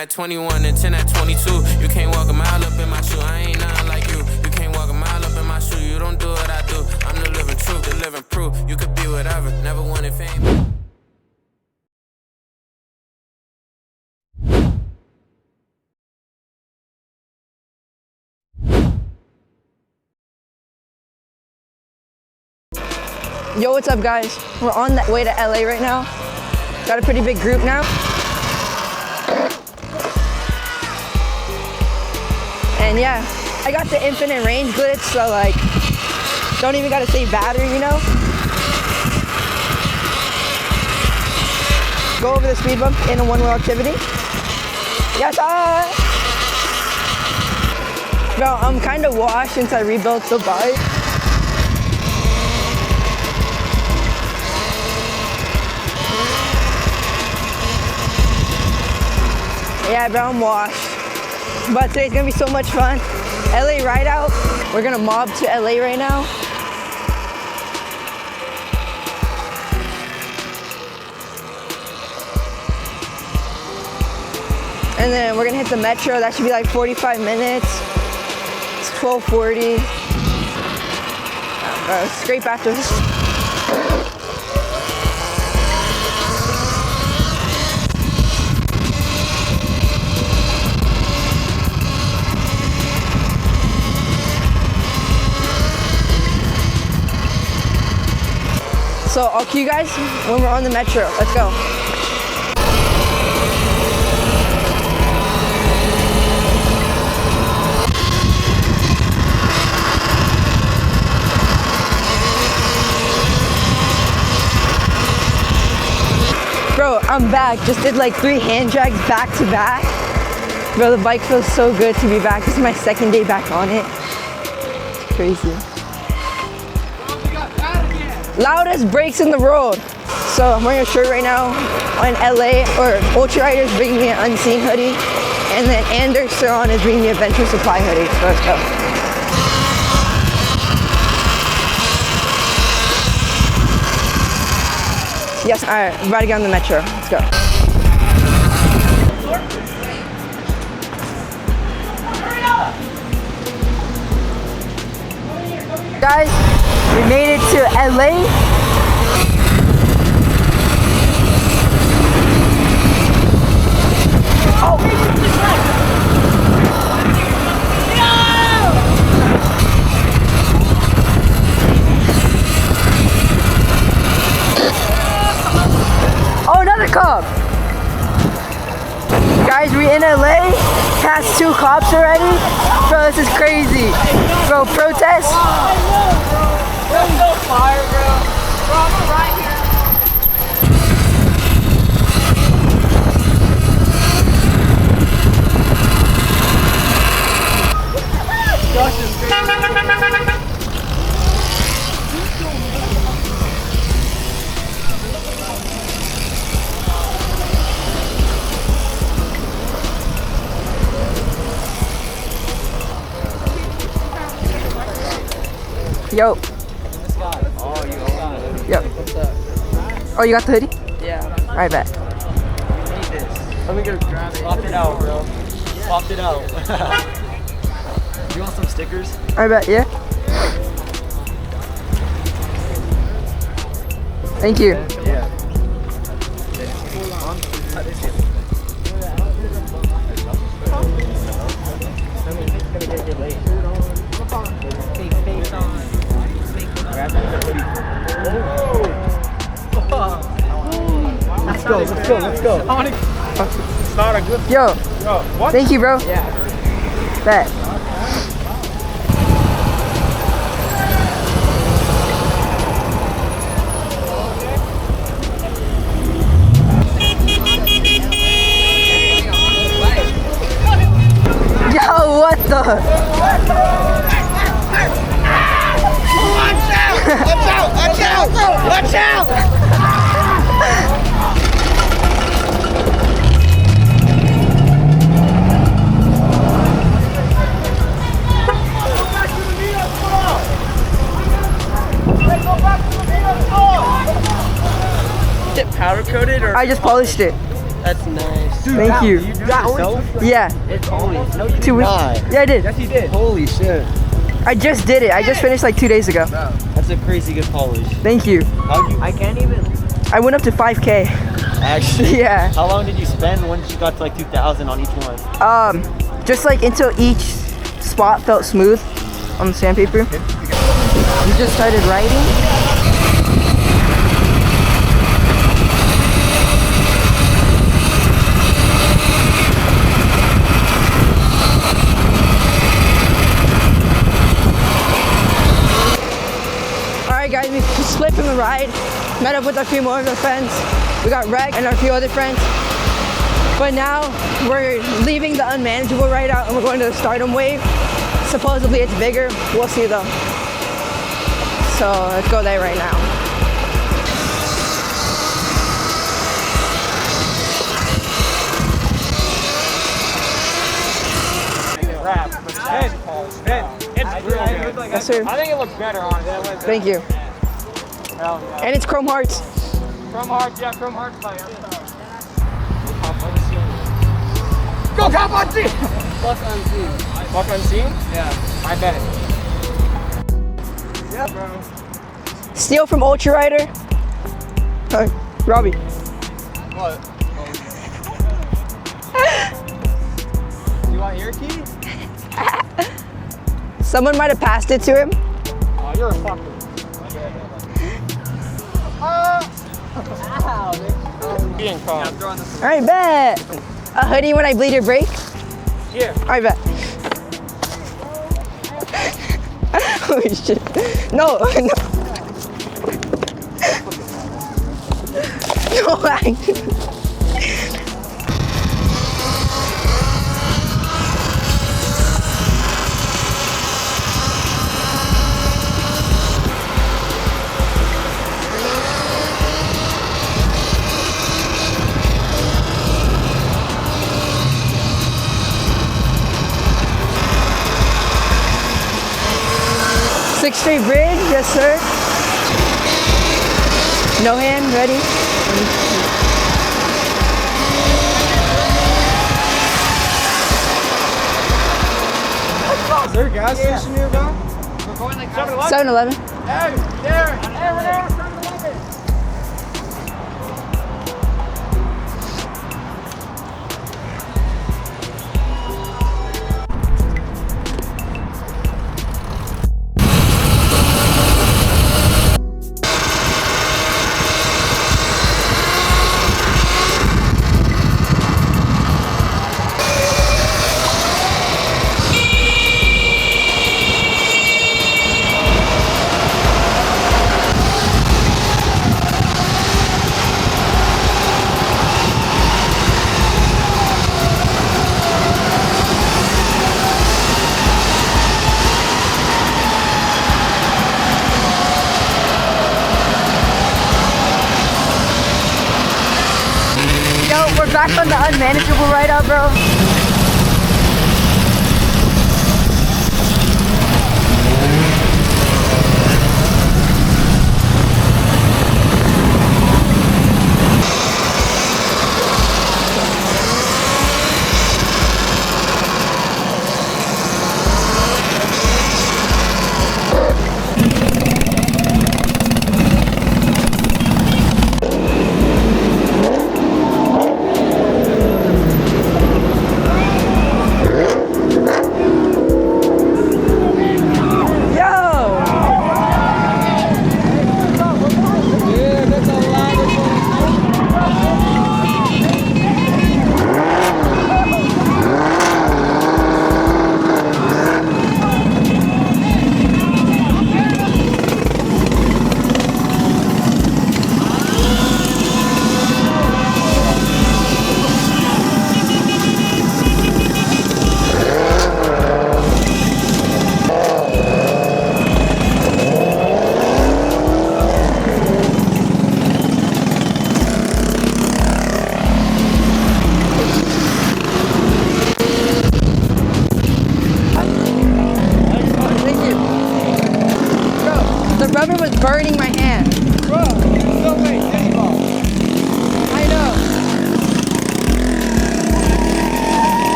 at 21 and 10 at 22. You can't walk a mile up in my shoe. I ain't nothing like you. You can't walk a mile up in my shoe. You don't do what I do. I'm the living truth, the living proof. You could be whatever, never wanted fame. Yo, what's up guys? We're on the way to LA right now. Got a pretty big group now. And yeah, I got the infinite range glitch, so like, don't even gotta save battery, you know? Go over the speed bump in a one-wheel activity. Yes, Bro, I'm kind of washed since I rebuilt the bike. Yeah, bro, I'm washed. But today's gonna be so much fun. LA ride out. We're gonna mob to LA right now. And then we're gonna hit the metro. That should be like 45 minutes. It's 12:40. Scrape after this. So I'll cue you guys when we're on the metro. Let's go. Bro, I'm back. Just did like 3 hand drags back to back. Bro, the bike feels so good to be back. This is my second day back on it. It's crazy. Loudest brakes in the world. So I'm wearing a shirt right now on LA, or Ultra Riders bringing me an Unseen hoodie, and then Anderson is bringing me a Venture Supply hoodie. So let's go. Yes, all right, I'm about to get on the metro. Let's go. Guys, we made it to LA. Oh! Oh, another cop! Guys, we in LA. Passed 2 cops already. Bro, this is crazy. Bro, protest. There's no fire, bro. Bro, I'm right here. Josh is crazy. Yo. Oh, you got it. Yep. What's up? Oh, you got the hoodie? Yeah. Alright, bet. You need this. Let me go grab it. Swap it out, bro. Swap it out. You want some stickers? Alright, bet, yeah. Thank you. Yeah. Let's go. It's not a good. Yo. What? Thank you, bro. Yeah. Bet. Yo, what the? Watch out! Watch out! Is it powder coated or? I just polished it. That's nice. Dude, Thank you. You got yourself? Yeah. Holy, no, you 2 weeks. not. Yeah, I did. Yes, you did. Holy shit. I just did it. I just finished like 2 days ago. That's a crazy good polish. Thank you. I can't even. I went up to 5K. Actually? Yeah. How long did you spend once you got to like 2,000 on each one? Just like until each spot felt smooth on the sandpaper. We just started riding. Alright guys, we split from the ride. Met up with a few more of our friends. We got Reg and a few other friends. But now we're leaving the unmanageable ride out and we're going to the Stardom Wave. Supposedly it's bigger. We'll see though. So let's go there right now. Yes, sir. I think it looks better on it. Thank you. And it's Chrome Hearts. Chrome Hearts, yeah, Chrome Hearts. Go cop on scene! Fuck unseen? Yeah. I bet it. Yeah, bro. Steal from Ultra Rider. Robbie. What? You want your key? Someone might have passed it to him. Oh, you're a fucker. Being calm. All right, bet. A hoodie when I bleed your brake. Yeah. All right, bet. Holy shit. No, no. No, Sixth Street Bridge, yes sir. No hand, ready? Is there a gas station nearby? We're going like 7-Eleven. 7-Eleven. Hey, there! Hey, we're there! 7-Eleven! Yo, we're back on the unmanageable ride out, bro.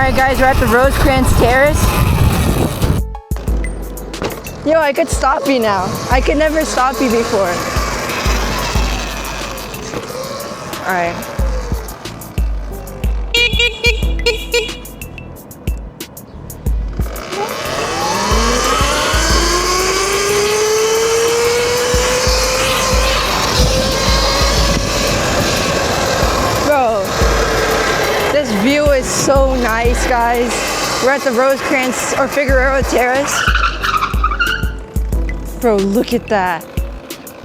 Alright guys, we're at the Rosecrans Terrace. Yo, I could stop you now. I could never stop you before. Alright. Bro, this view is so nice, guys. We're at the Rosecrans or Figueroa Terrace. Bro, look at that.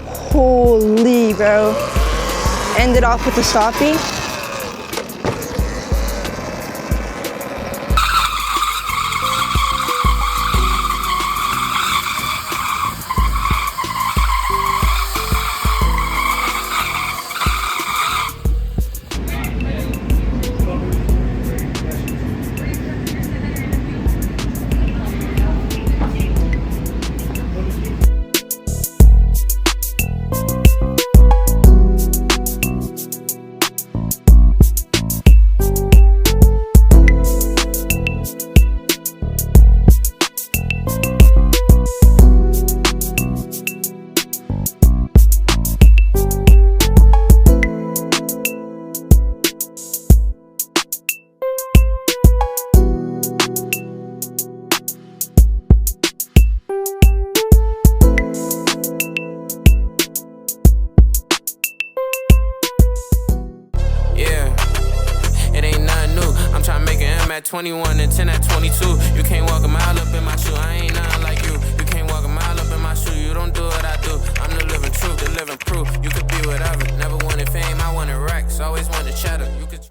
Holy, bro. Ended off with the stoppie. At 21 and 10 at 22. You can't walk a mile up in my shoe. I ain't nothing like you. You can't walk a mile up in my shoe. You don't do what I do. I'm the living truth, the living proof. You could be whatever. Never wanted fame, I wanted racks. Always wanted cheddar. You could